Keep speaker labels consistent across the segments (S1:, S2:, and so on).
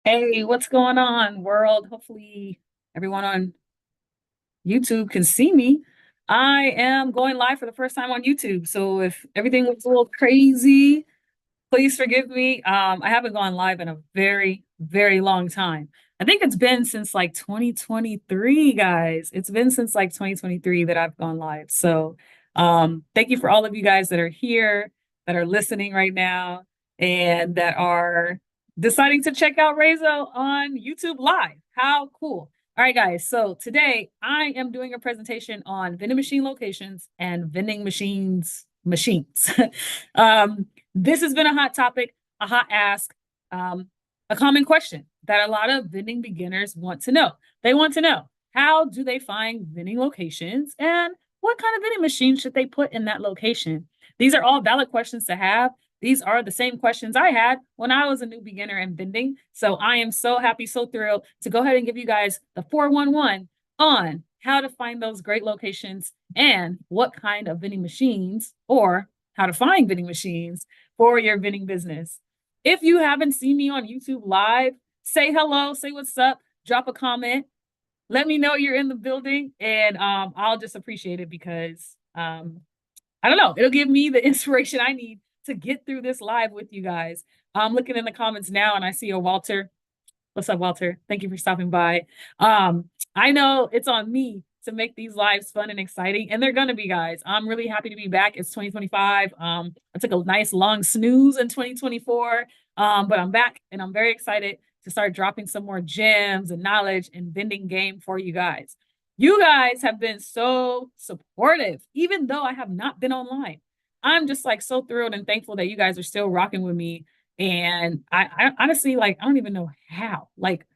S1: Hey, what's going on, world? Hopefully, everyone on YouTube can see me. I am going live for the first time on YouTube. So if everything was a little crazy, please forgive me. I haven't gone live in a very, very long time. I think it's been since like 2023, guys. It's been since like 2023 that I've gone live. So thank you for all of you guys that are here, that are listening right now, and that are deciding to check out Rayzo on YouTube Live. How cool. All right, guys. So today I am doing a presentation on vending machine locations and vending machines. This has been a hot topic, a hot ask, um, a common question that a lot of vending beginners want to know. They want to know, how do they find vending locations and what kind of vending machine should they put in that location? These are all valid questions to have. These are the same questions I had when I was a new beginner in vending. So I am so happy, so thrilled to go ahead and give you guys the 411 on how to find those great locations and what kind of vending machines, or how to find vending machines for your vending business. If you haven't seen me on YouTube Live, say hello, say what's up, drop a comment, let me know you're in the building, and I'll just appreciate it because I don't know, it'll give me the inspiration I need to get through this live with you guys. I'm looking in the comments now and I see a Walter. What's up, Walter? Thank you for stopping by. I know it's on me to make these lives fun and exciting, and they're gonna be, guys. I'm really happy to be back. It's 2025. I took a nice long snooze in 2024, but I'm back and I'm very excited to start dropping some more gems and knowledge and vending game for you guys. You guys have been so supportive, even though I have not been online. I'm just like so thrilled and thankful that you guys are still rocking with me, and I honestly, like, I don't even know how. Like,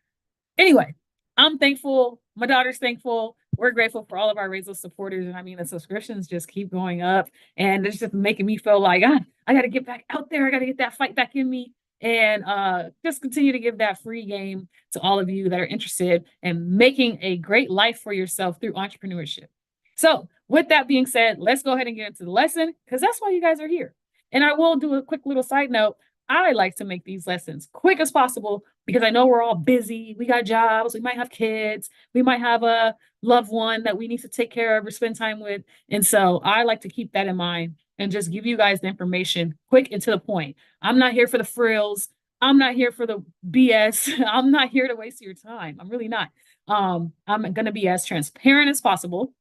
S1: anyway, I'm thankful. My daughter's thankful. We're grateful for all of our Rayzo supporters. And I mean, the subscriptions just keep going up. And it's just making me feel like, I got to get back out there. I got to get that fight back in me. And just continue to give that free game to all of you that are interested in making a great life for yourself through entrepreneurship. So, with that being said, let's go ahead and get into the lesson because that's why you guys are here. And I will do a quick little side note. I like to make these lessons quick as possible because I know we're all busy. We got jobs, we might have kids, we might have a loved one that we need to take care of or spend time with. And so I like to keep that in mind and just give you guys the information quick and to the point. I'm not here for the frills. I'm not here for the BS. I'm not here to waste your time. I'm really not. I'm going to be as transparent as possible.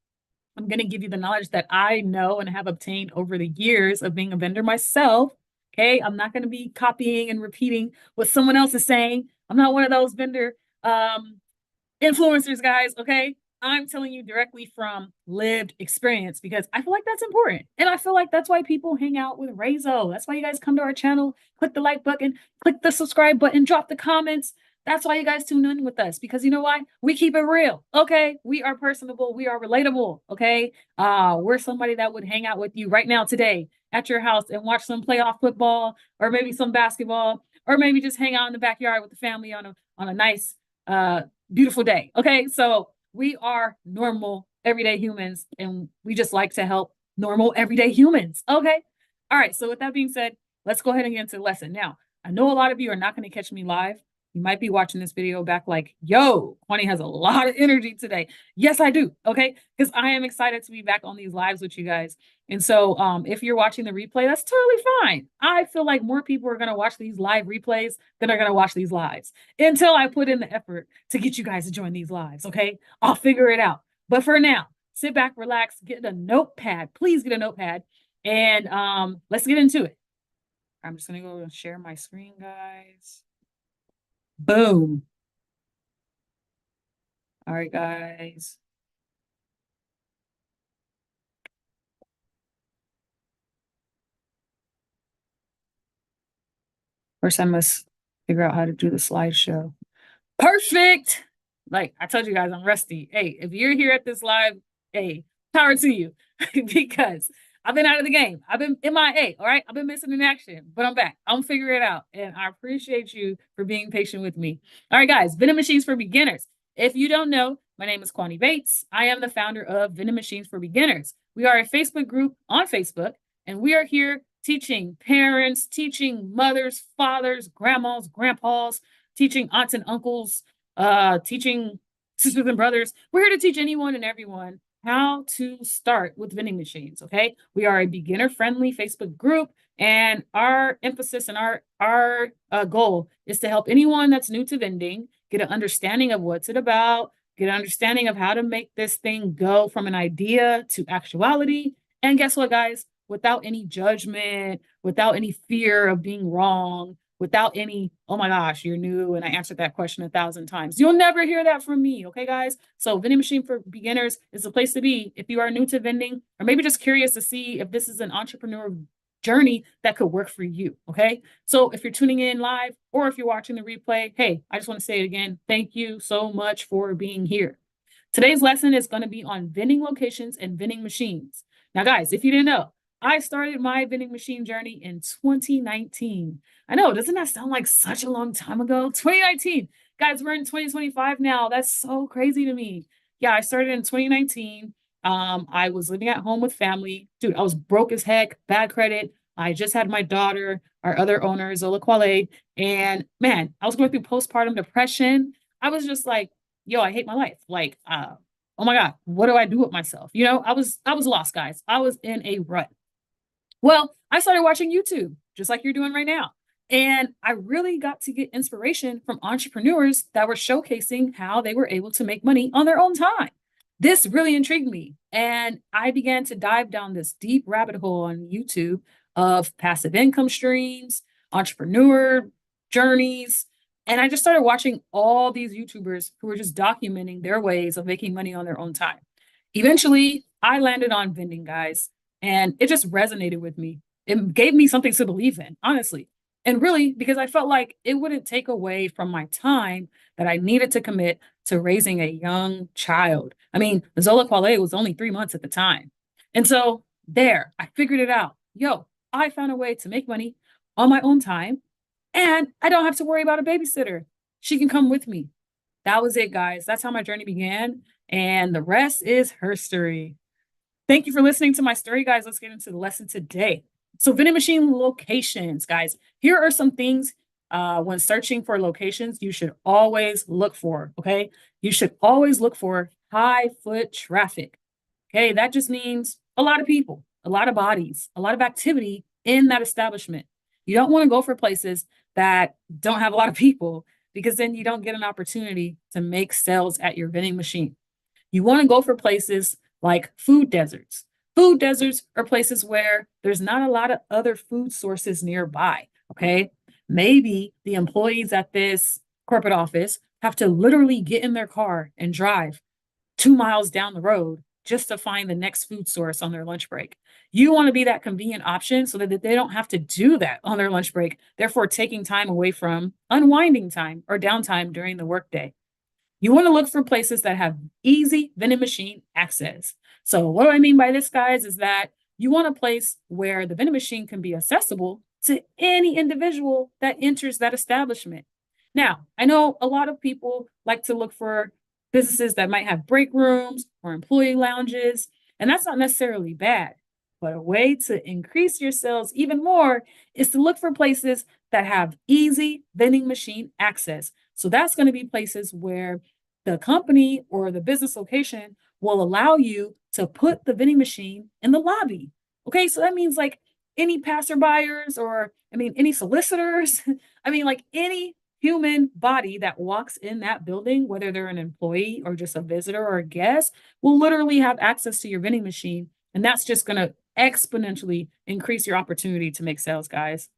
S1: I'm going to give you the knowledge that I know and have obtained over the years of being a vendor myself. Okay. I'm not going to be copying and repeating what someone else is saying. I'm not one of those vendor influencers, guys. Okay. I'm telling you directly from lived experience because I feel like that's important. And I feel like that's why people hang out with Rayzo. That's why you guys come to our channel, click the like button, click the subscribe button, drop the comments. That's why you guys tune in with us because you know why? We keep it real. Okay. We are personable. We are relatable. Okay. We're somebody that would hang out with you right now today at your house and watch some playoff football or maybe some basketball or maybe just hang out in the backyard with the family on a nice beautiful day. Okay. So we are normal everyday humans and we just like to help normal everyday humans. Okay. All right. So with that being said, let's go ahead and get into the lesson. Now, I know a lot of you are not going to catch me live. You might be watching this video back like, yo, Kwani has a lot of energy today. Yes, I do. Okay. Because I am excited to be back on these lives with you guys. And so if you're watching the replay, that's totally fine. I feel like more people are going to watch these live replays than are going to watch these lives until I put in the effort to get you guys to join these lives. Okay. I'll figure it out. But for now, sit back, relax, get a notepad. Please get a notepad. And let's get into it. I'm just going to go and share my screen, guys. Boom. All right, guys. First, I must figure out how to do the slideshow. Perfect. Like I told you guys, I'm rusty. Hey, if you're here at this live, hey, power to you because I've been out of the game. I've been MIA. All right. I've been missing in action, but I'm back. I'm figuring it out. And I appreciate you for being patient with me. All right, guys, vending machines for beginners. If you don't know, my name is Kwani Bates. I am the founder of Vending Machines for Beginners. We are a Facebook group on Facebook, and we are here teaching parents, teaching mothers, fathers, grandmas, grandpas, teaching aunts and uncles, teaching sisters and brothers. We're here to teach anyone and everyone how to start with vending machines. Okay. We are a beginner friendly Facebook group, and our emphasis and our goal is to help anyone that's new to vending get an understanding of what's it about, get an understanding of how to make this thing go from an idea to actuality. And guess what, guys? Without any judgment, without any fear of being wrong, without any, oh my gosh, you're new and I answered that question 1,000 times. You'll never hear that from me. Okay, guys? So, vending machine for beginners is the place to be if you are new to vending, or maybe just curious to see if this is an entrepreneur journey that could work for you. Okay. So if you're tuning in live or if you're watching the replay, hey, I just want to say it again. Thank you so much for being here. Today's lesson is going to be on vending locations and vending machines. Now, guys, if you didn't know, I started my vending machine journey in 2019. I know, doesn't that sound like such a long time ago? 2019. Guys, we're in 2025 now. That's so crazy to me. Yeah, I started in 2019. I was living at home with family. Dude, I was broke as heck, bad credit. I just had my daughter, our other owner, Zola Quale. And man, I was going through postpartum depression. I was just like, yo, I hate my life. Like, oh my God, what do I do with myself? You know, I was lost, guys. I was in a rut. Well, I started watching YouTube, just like you're doing right now. And I really got to get inspiration from entrepreneurs that were showcasing how they were able to make money on their own time. This really intrigued me. And I began to dive down this deep rabbit hole on YouTube of passive income streams, entrepreneur journeys. And I just started watching all these YouTubers who were just documenting their ways of making money on their own time. Eventually, I landed on vending, guys, and it just resonated with me. It gave me something to believe in, honestly. And really, because I felt like it wouldn't take away from my time that I needed to commit to raising a young child. I mean, Zola Quale was only 3 months at the time. And so there, I figured it out. Yo, I found a way to make money on my own time, and I don't have to worry about a babysitter. She can come with me. That was it, guys. That's how my journey began. And the rest is history. Thank you for listening to my story, guys. Let's get into the lesson today. So, vending machine locations, guys. Here are some things when searching for locations you should always look for. Okay. You should always look for high foot traffic. Okay. That just means a lot of people, a lot of bodies, a lot of activity in that establishment. You don't want to go for places that don't have a lot of people, because then you don't get an opportunity to make sales at your vending machine. You want to go for places like food deserts. Food deserts are places where there's not a lot of other food sources nearby. Okay. Maybe the employees at this corporate office have to literally get in their car and drive 2 miles down the road just to find the next food source on their lunch break. You want to be that convenient option so that they don't have to do that on their lunch break, therefore taking time away from unwinding time or downtime during the workday. You want to look for places that have easy vending machine access. So, what do I mean by this, guys, is that you want a place where the vending machine can be accessible to any individual that enters that establishment. Now, I know a lot of people like to look for businesses that might have break rooms or employee lounges, and that's not necessarily bad. But a way to increase your sales even more is to look for places that have easy vending machine access. So that's going to be places where the company or the business location will allow you to put the vending machine in the lobby. Okay, so that means like any passerbyers, or I mean, any solicitors, I mean, like any human body that walks in that building, whether they're an employee or just a visitor or a guest, will literally have access to your vending machine. And that's just going to exponentially increase your opportunity to make sales, guys.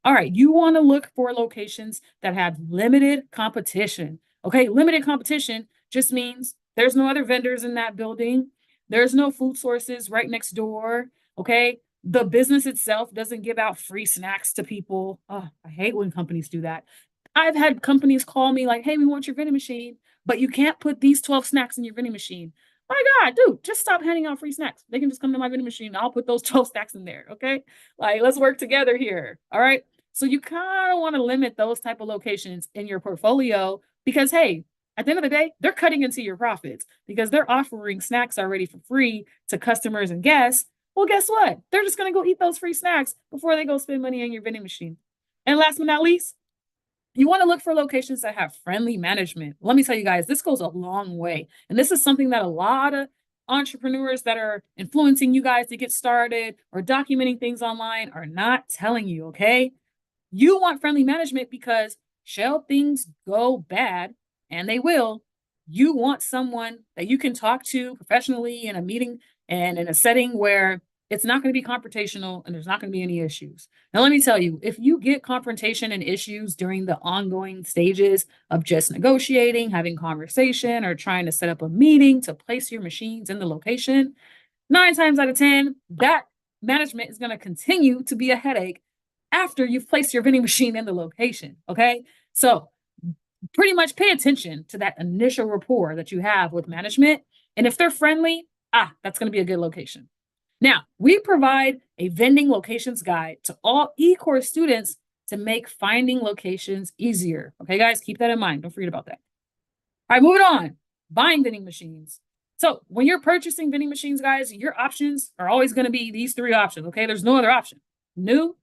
S1: All right, you want to look for locations that have limited competition. Okay, limited competition just means there's no other vendors in that building. There's no food sources right next door. Okay, the business itself doesn't give out free snacks to people. Oh, I hate when companies do that. I've had companies call me like, hey, we want your vending machine, but you can't put these 12 snacks in your vending machine. My God, dude, just stop handing out free snacks. They can just come to my vending machine. I'll put those 12 snacks in there. Okay. Like, let's work together here. All right. So you kind of want to limit those type of locations in your portfolio because, hey, at the end of the day, they're cutting into your profits because they're offering snacks already for free to customers and guests. Well, guess what? They're just going to go eat those free snacks before they go spend money on your vending machine. And last but not least, You want to look for locations that have friendly management. Let me tell you guys, this goes a long way. And this is something that a lot of entrepreneurs that are influencing you guys to get started or documenting things online are not telling you, okay? You want friendly management because shall things go bad, and they will, you want someone that you can talk to professionally in a meeting and in a setting where it's not going to be confrontational and there's not going to be any issues. Now, let me tell you, if you get confrontation and issues during the ongoing stages of just negotiating, having conversation, or trying to set up a meeting to place your machines in the location, 9 times out of 10, that management is going to continue to be a headache after you've placed your vending machine in the location. Okay. So, pretty much pay attention to that initial rapport that you have with management. And if they're friendly, that's going to be a good location. Now, we provide a vending locations guide to all eCourse students to make finding locations easier. Okay, guys, keep that in mind. Don't forget about that. All right, moving on. Buying vending machines. So when you're purchasing vending machines, guys, your options are always going to be these 3 options. Okay, there's no other option: new,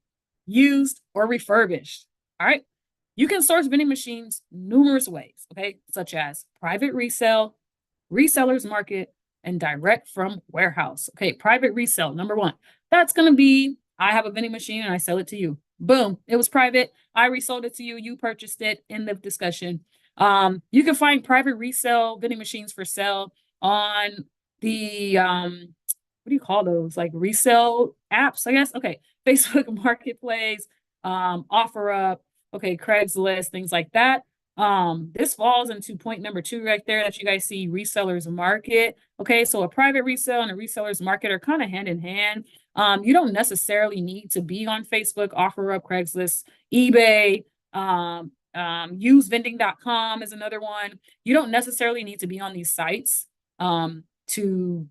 S1: used, or refurbished. All right. You can source vending machines numerous ways, okay, such as private resale, resellers market, and direct from warehouse. Okay, private resale, number one. That's going to be I have a vending machine and I sell it to you. Boom, it was private. I resold it to you. You purchased it. End of discussion. You can find private resale vending machines for sale on the what do you call those? Like resale apps, I guess. Okay, Facebook Marketplace, OfferUp, okay, Craigslist, things like that. This falls into point number 2 right there that you guys see, resellers market. Okay, so a private resale and a resellers market are kind of hand in hand. You don't necessarily need to be on Facebook, OfferUp, Craigslist, eBay, usevending.com is another one. You don't necessarily need to be on these sites to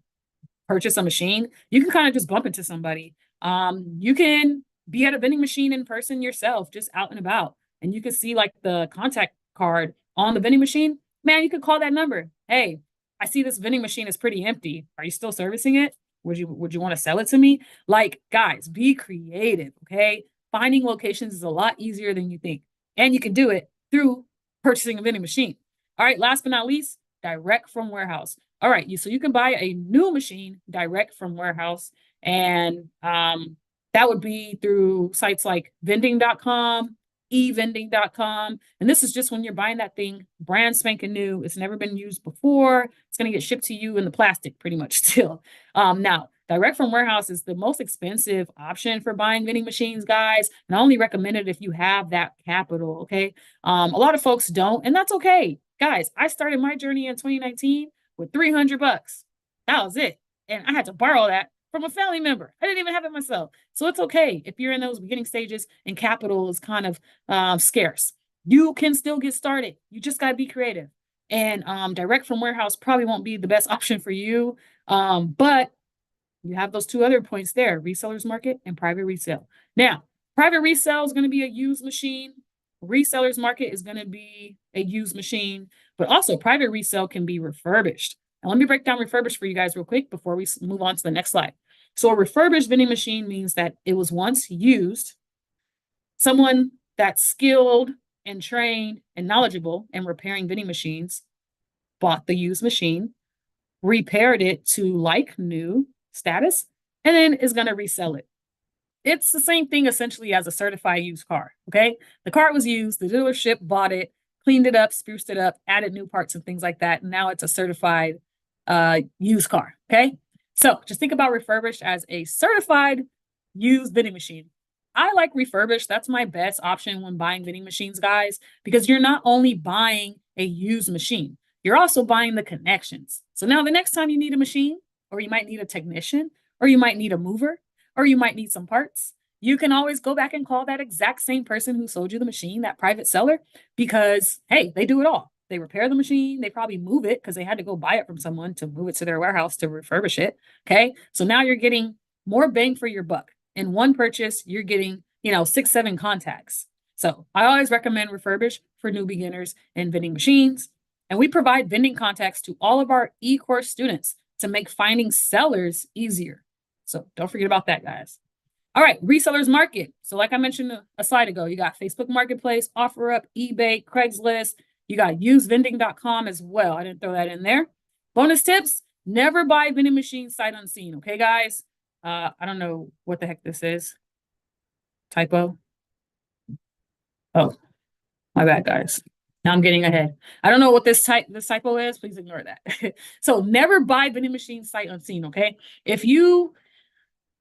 S1: purchase a machine. You can kind of just bump into somebody. You can be at a vending machine in person yourself, just out and about, and you can see like the contact card on the vending machine. Man, you could call that number. Hey, I see this vending machine is pretty empty. Are you still servicing it? Would you want to sell it to me? Like, guys, be creative, okay? Finding locations is a lot easier than you think, and you can do it through purchasing a vending machine. All right, last but not least, direct from warehouse. All right, so you can buy a new machine direct from warehouse, and that would be through sites like vending.com, evending.com. And this is just when you're buying that thing brand spanking new. It's never been used before. It's going to get shipped to you in the plastic pretty much still. Now, direct from warehouse is the most expensive option for buying vending machines, guys. And I only recommend it if you have that capital, okay? A lot of folks don't, and that's okay. Guys, I started my journey in 2019 with $300. That was it. And I had to borrow that from a family member. I didn't even have it myself. So it's okay if you're in those beginning stages and capital is kind of scarce. You can still get started. You just got to be creative. And direct from warehouse probably won't be the best option for you. But you have those 2 other points there: resellers market and private resale. Now, private resale is going to be a used machine. Resellers market is going to be a used machine, but also private resale can be refurbished. Now, let me break down refurbished for you guys real quick before we move on to the next slide. So, a refurbished vending machine means that it was once used. Someone that's skilled and trained and knowledgeable in repairing vending machines bought the used machine, repaired it to like new status, and then is going to resell it. It's the same thing essentially as a certified used car. Okay. The car was used, the dealership bought it, cleaned it up, spruced it up, added new parts and things like that. And now it's a certified used car. Okay. So just think about refurbished as a certified used vending machine. I like refurbished. That's my best option when buying vending machines, guys, because you're not only buying a used machine, you're also buying the connections. So now the next time you need a machine, or you might need a technician, or you might need a mover, or you might need some parts, you can always go back and call that exact same person who sold you the machine, that private seller, because, hey, they do it all. They repair the machine. They probably move it because they had to go buy it from someone to move it to their warehouse to refurbish it. Okay. So now you're getting more bang for your buck. In one purchase, you're getting, 6, 7 contacts. So I always recommend refurbish for new beginners in vending machines. And we provide vending contacts to all of our e-course students to make finding sellers easier. So don't forget about that, guys. All right, resellers market. So like I mentioned a slide ago, you got Facebook Marketplace, OfferUp, eBay, Craigslist. You got usevending.com as well. I didn't throw that in there. Bonus tips, never buy vending machine sight unseen. Okay, guys? I don't know what the heck this is. Typo. Oh, my bad, guys. Now I'm getting ahead. I don't know what this typo is. Please ignore that. So never buy vending machine sight unseen. Okay. If you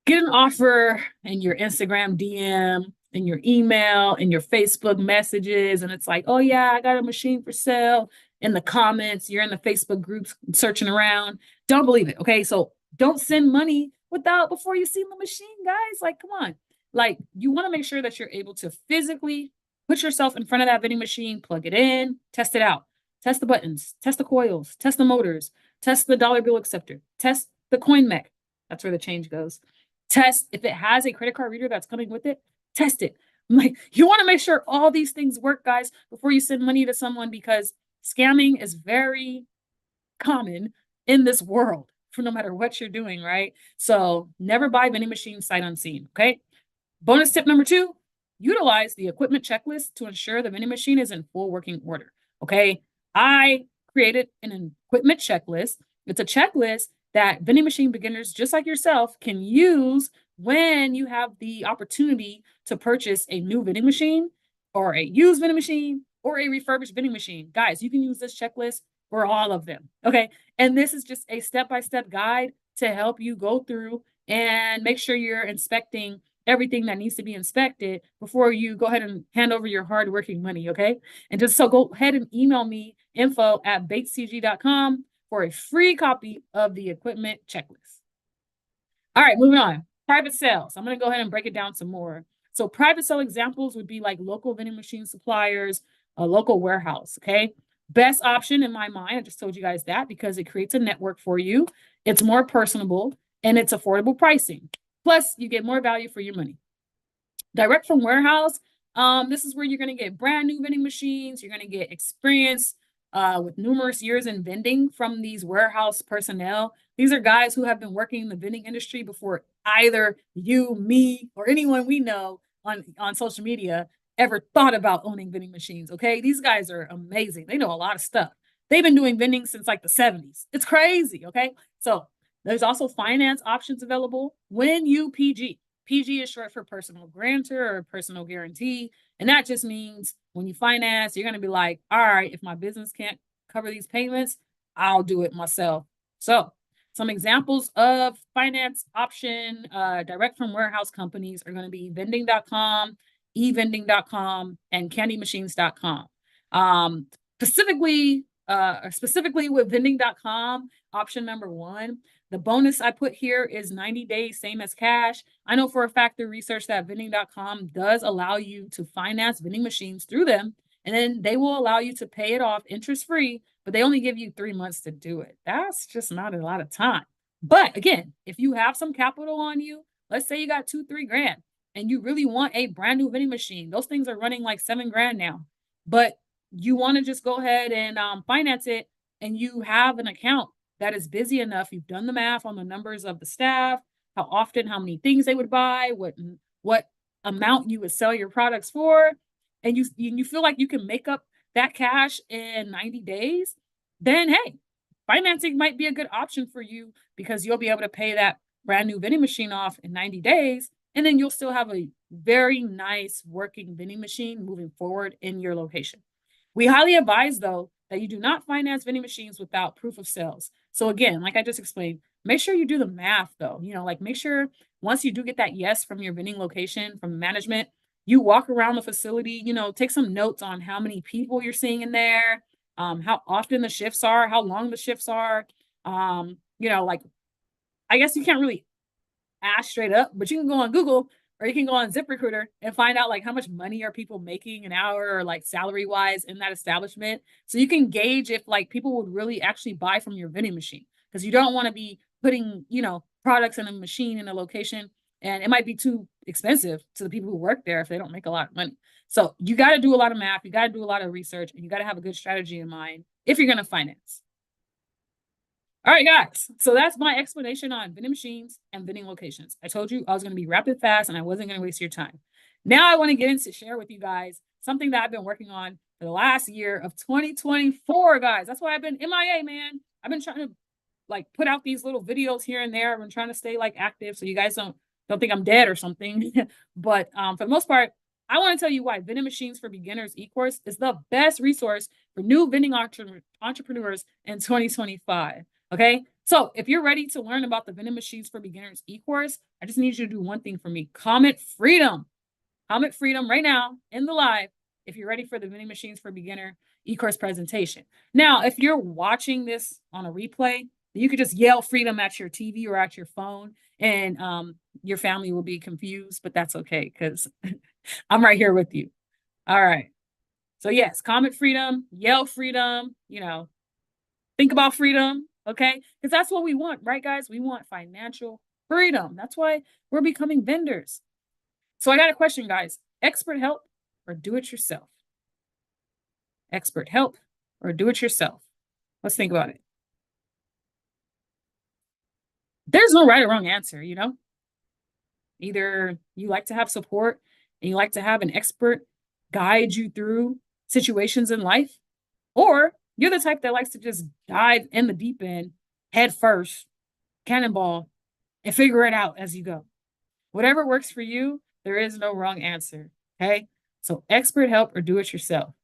S1: get an offer in your Instagram DM, in your email, in your Facebook messages, and it's like, oh yeah, I got a machine for sale. In the comments, you're in the Facebook groups searching around. Don't believe it. Okay. So don't send money before you see the machine, guys. Like, come on. Like, you want to make sure that you're able to physically put yourself in front of that vending machine, plug it in, test it out, test the buttons, test the coils, test the motors, test the dollar bill acceptor, test the coin mech. That's where the change goes. Test if it has a credit card reader that's coming with it, test it. Like, you want to make sure all these things work, guys, before you send money to someone, because scamming is very common in this world for no matter what you're doing, right? So never buy vending machine sight unseen. Okay. Bonus tip number 2, utilize the equipment checklist to ensure the vending machine is in full working order. Okay. I created an equipment checklist. It's a checklist that vending machine beginners, just like yourself, can use when you have the opportunity to purchase a new vending machine or a used vending machine or a refurbished vending machine. Guys, you can use this checklist for all of them. Okay. And this is just a step-by-step guide to help you go through and make sure you're inspecting everything that needs to be inspected before you go ahead and hand over your hardworking money. Okay. And just so go ahead and email me info@batescg.com for a free copy of the equipment checklist. All right, moving on. Private sales. I'm going to go ahead and break it down some more. So private sale examples would be like local vending machine suppliers, a local warehouse. Okay. Best option in my mind, I just told you guys that because it creates a network for you. It's more personable and it's affordable pricing. Plus, you get more value for your money. Direct from warehouse, this is where you're going to get brand new vending machines. You're going to get experience with numerous years in vending from these warehouse personnel. These are guys who have been working in the vending industry before either you, me, or anyone we know on social media ever thought about owning vending machines. Okay. These guys are amazing. They know a lot of stuff. They've been doing vending since like the 70s. It's crazy. Okay. So there's also finance options available when you PG. PG is short for personal guarantor or personal guarantee. And that just means when you finance, you're going to be like, all right, if my business can't cover these payments, I'll do it myself. So some examples of finance option direct from warehouse companies are going to be vending.com, evending.com, and candymachines.com. Specifically with vending.com, option number 1, the bonus I put here is 90 days, same as cash. I know for a fact through research that vending.com does allow you to finance vending machines through them, and then they will allow you to pay it off interest-free, but they only give you 3 months to do it. That's just not a lot of time. But again, if you have some capital on you, let's say you got 2-3 grand and you really want a brand new vending machine, those things are running like 7 grand now, but you want to just go ahead and finance it, and you have an account that is busy enough, you've done the math on the numbers of the staff, how often, how many things they would buy, what amount you would sell your products for, and you feel like you can make up that cash in 90 days, then hey, financing might be a good option for you because you'll be able to pay that brand new vending machine off in 90 days, and then you'll still have a very nice working vending machine moving forward in your location. We highly advise, though, that you do not finance vending machines without proof of sales. So again, like I just explained, make sure you do the math, though. Like make sure once you do get that yes from your vending location, from management, you walk around the facility, take some notes on how many people you're seeing in there, how often the shifts are, how long the shifts are. Like I guess you can't really ask straight up, but you can go on Google or you can go on ZipRecruiter and find out like how much money are people making an hour or like salary wise in that establishment. So you can gauge if like people would really actually buy from your vending machine, because you don't want to be putting, products in a machine in a location and it might be too expensive to the people who work there if they don't make a lot of money. So you got to do a lot of math, you got to do a lot of research, and you got to have a good strategy in mind if you're going to finance. All right, guys. So that's my explanation on vending machines and vending locations. I told you I was going to be rapid fast and I wasn't going to waste your time. Now I want to get into share with you guys something that I've been working on for the last year of 2024, guys. That's why I've been MIA, man. I've been trying to like put out these little videos here and there. I've been trying to stay like active so you guys don't think I'm dead or something. But for the most part, I want to tell you why Vending Machines for Beginners e-course is the best resource for new vending entrepreneurs in 2025. Okay. So if you're ready to learn about the Vending Machines for Beginners e-course, I just need you to do one thing for me. Comment freedom. Comment freedom right now in the live if you're ready for the Vending Machines for Beginner e-course presentation. Now, if you're watching this on a replay, you could just yell freedom at your TV or at your phone, and your family will be confused, but that's okay because I'm right here with you. All right. So yes, comment freedom, yell freedom, think about freedom, okay? Because that's what we want, right, guys? We want financial freedom. That's why we're becoming vendors. So I got a question, guys. Expert help or do it yourself? Expert help or do it yourself? Let's think about it. There's no right or wrong answer, Either you like to have support and you like to have an expert guide you through situations in life, or you're the type that likes to just dive in the deep end, head first, cannonball, and figure it out as you go. Whatever works for you, there is no wrong answer. Okay. So, expert help or do it yourself.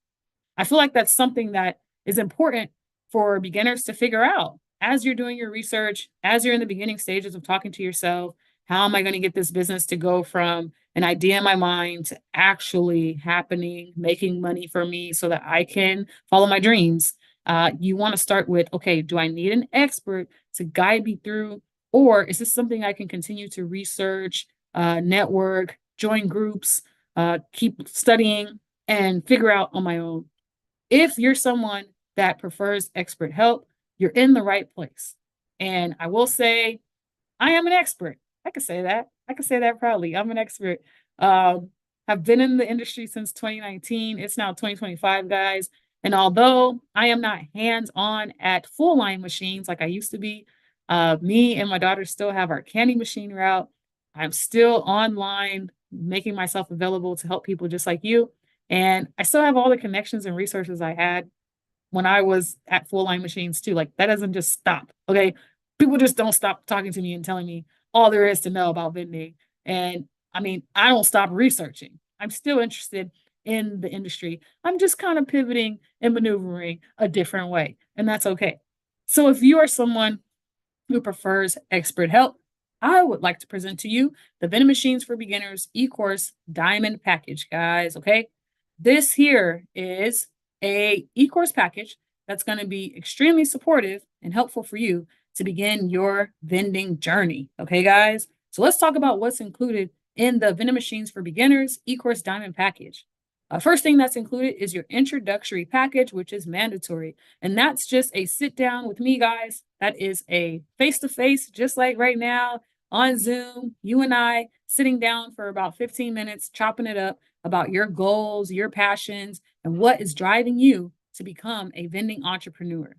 S1: I feel like that's something that is important for beginners to figure out as you're doing your research, as you're in the beginning stages of talking to yourself. How am I going to get this business to go from an idea in my mind to actually happening, making money for me so that I can follow my dreams? You want to start with, okay, do I need an expert to guide me through? Or is this something I can continue to research, network, join groups, keep studying, and figure out on my own? If you're someone that prefers expert help, you're in the right place. And I will say, I am an expert. I can say that. I can say that proudly. I'm an expert. I've been in the industry since 2019. It's now 2025, guys. And although I am not hands on at full line machines like I used to be, me and my daughter still have our candy machine route. I'm still online, making myself available to help people just like you. And I still have all the connections and resources I had when I was at full line machines too. Like that doesn't just stop. Okay. People just don't stop talking to me and telling me all there is to know about vending. And I mean, I don't stop researching. I'm still interested in the industry. I'm just kind of pivoting and maneuvering a different way. And that's okay. So if you are someone who prefers expert help, I would like to present to you the Vending Machines for Beginners e-course Diamond Package, guys. Okay. This here is a e-course package that's going to be extremely supportive and helpful for you to begin your vending journey. Okay, guys. So let's talk about what's included in the Vending Machines for Beginners e-course Diamond Package. First thing that's included is your introductory package, which is mandatory. And that's just a sit down with me, guys. That is a face to face, just like right now on Zoom, you and I sitting down for about 15 minutes, chopping it up about your goals, your passions, and what is driving you to become a vending entrepreneur.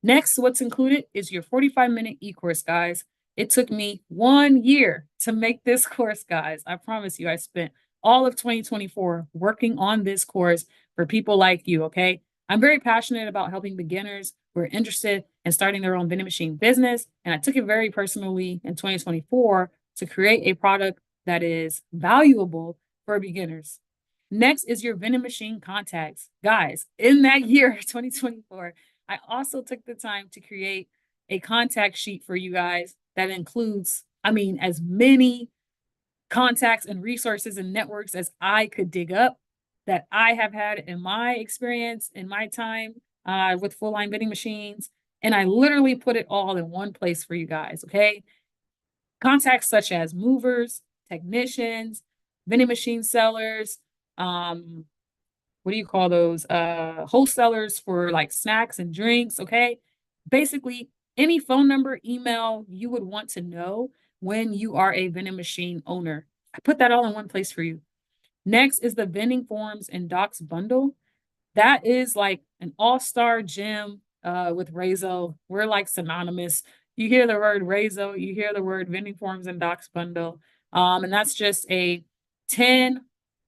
S1: Next, what's included is your 45-minute e-course, guys. It took me 1 year to make this course, guys. I promise you, I spent all of 2024 working on this course for people like you, okay? I'm very passionate about helping beginners who are interested in starting their own vending machine business. And I took it very personally in 2024 to create a product that is valuable for beginners. Next is your vending machine contacts. Guys, in that year, 2024, I also took the time to create a contact sheet for you guys that includes, I mean, as many contacts and resources and networks as I could dig up that I have had in my experience, in my time with full line vending machines. And I literally put it all in one place for you guys, okay? Contacts such as movers, technicians, vending machine sellers, what do you call those? Wholesalers for like snacks and drinks, okay? Basically, any phone number, email you would want to know when you are a vending machine owner. I put that all in one place for you. Next is the vending forms and docs bundle. That is like an all-star gem with Rayzo. We're like synonymous. You hear the word Rayzo, you hear the word vending forms and docs bundle. And that's just a 10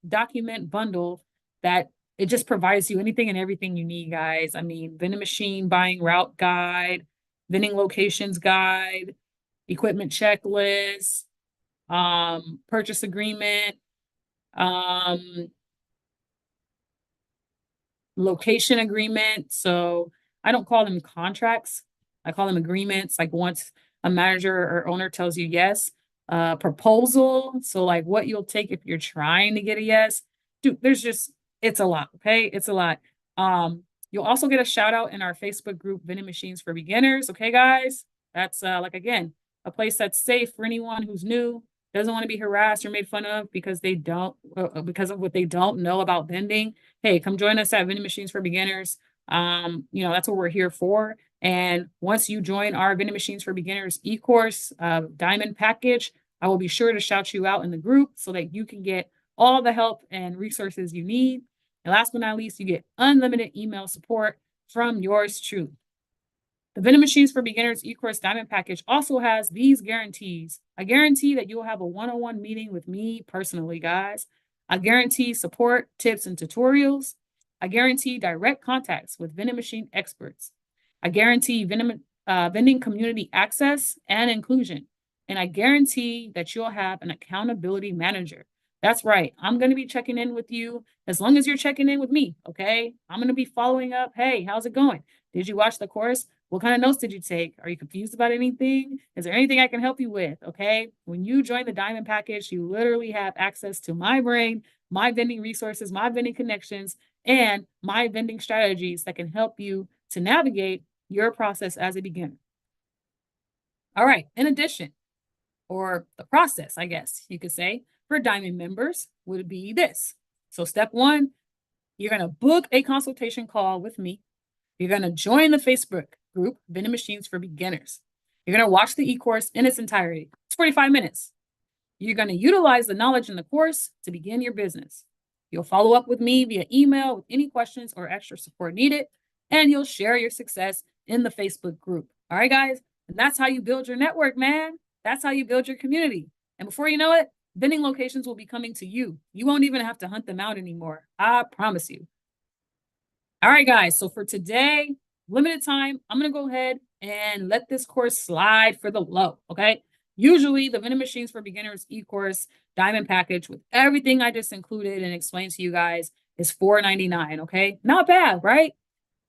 S1: document bundle that it just provides you anything and everything you need, guys. I mean, vending machine buying route guide, vending locations guide, equipment checklist, purchase agreement, um, location agreement. So I don't call them contracts. I call them agreements. Like once a manager or owner tells you yes, proposal. So like what you'll take if you're trying to get a yes. Dude, there's just it's a lot. Okay. It's a lot. You'll also get a shout out in our Facebook group, Vending Machines for Beginners. Okay, guys. That's like again, a place that's safe for anyone who's new, doesn't want to be harassed or made fun of because they don't because of what they don't know about vending. Hey, come join us at Vending Machines for Beginners. That's what we're here for. And once you join our Vending Machines for Beginners e-course diamond package, I will be sure to shout you out in the group so that you can get all the help and resources you need. And last but not least, you get unlimited email support from yours truly. The Vending Machines for Beginners e-course diamond package also has these guarantees. I guarantee that you'll have a one-on-one meeting with me personally, guys. I guarantee support, tips, and tutorials. I guarantee direct contacts with vending machine experts. I guarantee vending community access and inclusion. And I guarantee that you'll have an accountability manager. That's right. I'm going to be checking in with you as long as you're checking in with me. Okay. I'm going to be following up. Hey, how's it going? Did you watch the course? What kind of notes did you take? Are you confused about anything? Is there anything I can help you with? Okay. When you join the Diamond package, you literally have access to my brain, my vending resources, my vending connections, and my vending strategies that can help you to navigate your process as a beginner. All right. In addition, or the process, I guess you could say, for Diamond members would be this. So, step one, you're going to book a consultation call with me. You're going to join the Facebook group, Vending Machines for Beginners. You're going to watch the e-course in its entirety. It's 45 minutes. You're going to utilize the knowledge in the course to begin your business. You'll follow up with me via email with any questions or extra support needed, and you'll share your success in the Facebook group. All right, guys? And that's how you build your network, man. That's how you build your community. And before you know it, vending locations will be coming to you. You won't even have to hunt them out anymore. I promise you. All right, guys. So for today, limited time, I'm going to go ahead and let this course slide for the low. Okay. Usually the Vending Machines for Beginners e-course diamond package with everything I just included and explained to you guys is $4.99. Okay. Not bad, right?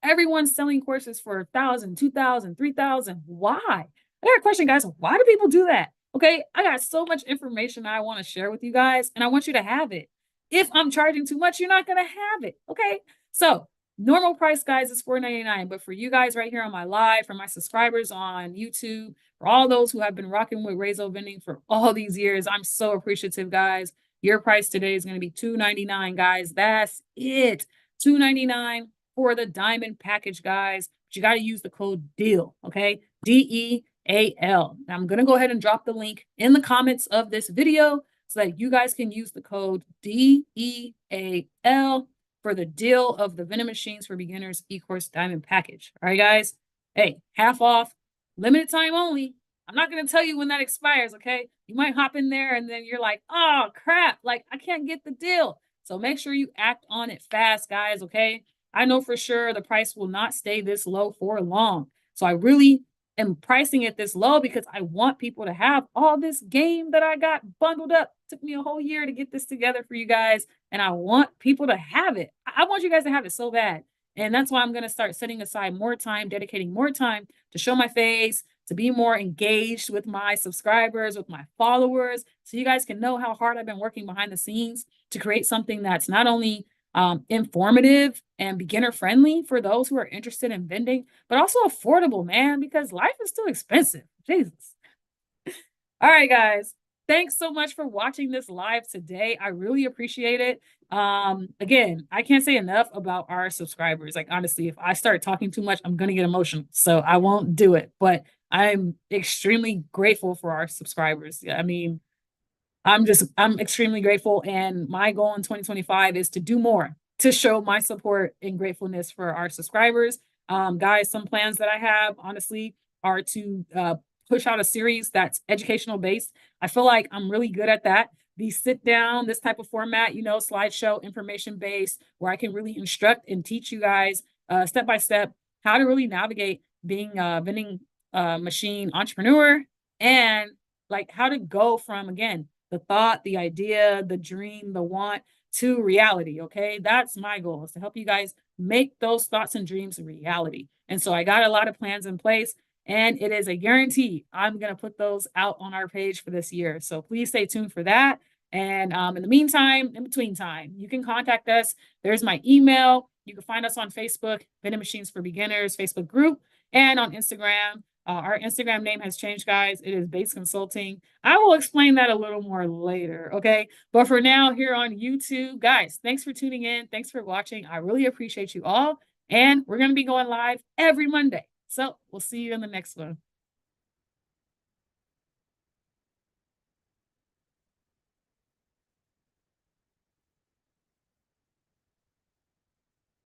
S1: Everyone's selling courses for 1,000, 2,000, 3,000. Why? I got a question, guys. Why do people do that? Okay. I got so much information I want to share with you guys, and I want you to have it. If I'm charging too much, you're not going to have it. Okay. So normal price, guys, is $4.99. But for you guys right here on my live, for my subscribers on YouTube, for all those who have been rocking with Rayzo Vending for all these years, I'm so appreciative, guys. Your price today is going to be $2.99, guys. That's it. $2.99 for the diamond package, guys. But you got to use the code DEAL, okay? DEAL. I'm going to go ahead and drop the link in the comments of this video so that you guys can use the code DEAL for the deal of the Vending Machines for Beginners e-course diamond package. All right, guys? Hey, half off, limited time only. I'm not going to tell you when that expires, okay? You might hop in there and then you're like, oh, crap, like I can't get the deal. So make sure you act on it fast, guys, okay? I know for sure the price will not stay this low for long. So I really am pricing it this low because I want people to have all this game that I got bundled up. It took me a whole year to get this together for you guys, and I want people to have it. I want you guys to have it so bad. And that's why I'm going to start setting aside more time, dedicating more time to show my face, to be more engaged with my subscribers, with my followers, so you guys can know how hard I've been working behind the scenes to create something that's not only informative and beginner friendly for those who are interested in vending, but also affordable, man, because life is too expensive. Jesus. All right, guys. Thanks so much for watching this live today. I really appreciate it. Again, I can't say enough about our subscribers. Like, honestly, if I start talking too much, I'm going to get emotional. So I won't do it. But I'm extremely grateful for our subscribers. I mean, I'm extremely grateful. And my goal in 2025 is to do more, to show my support and gratefulness for our subscribers. Guys, some plans that I have, honestly, are to push out a series that's educational based. I feel like I'm really good at that. The sit down, this type of format, slideshow, information based, where I can really instruct and teach you guys step by step how to really navigate being a vending machine entrepreneur, and like how to go from, again, the thought, the idea, the dream, the want to reality. Okay. That's my goal, is to help you guys make those thoughts and dreams a reality. And so I got a lot of plans in place, and it is a guarantee I'm going to put those out on our page for this year. So please stay tuned for that. And in the meantime, in between time, you can contact us. There's my email. You can find us on Facebook, Vending Machines for Beginners Facebook group, and on Instagram. Our Instagram name has changed, guys. It is Base Consulting. I will explain that a little more later, okay? But for now, here on YouTube, guys, thanks for tuning in. Thanks for watching. I really appreciate you all. And we're going to be going live every Monday. So we'll see you in the next one.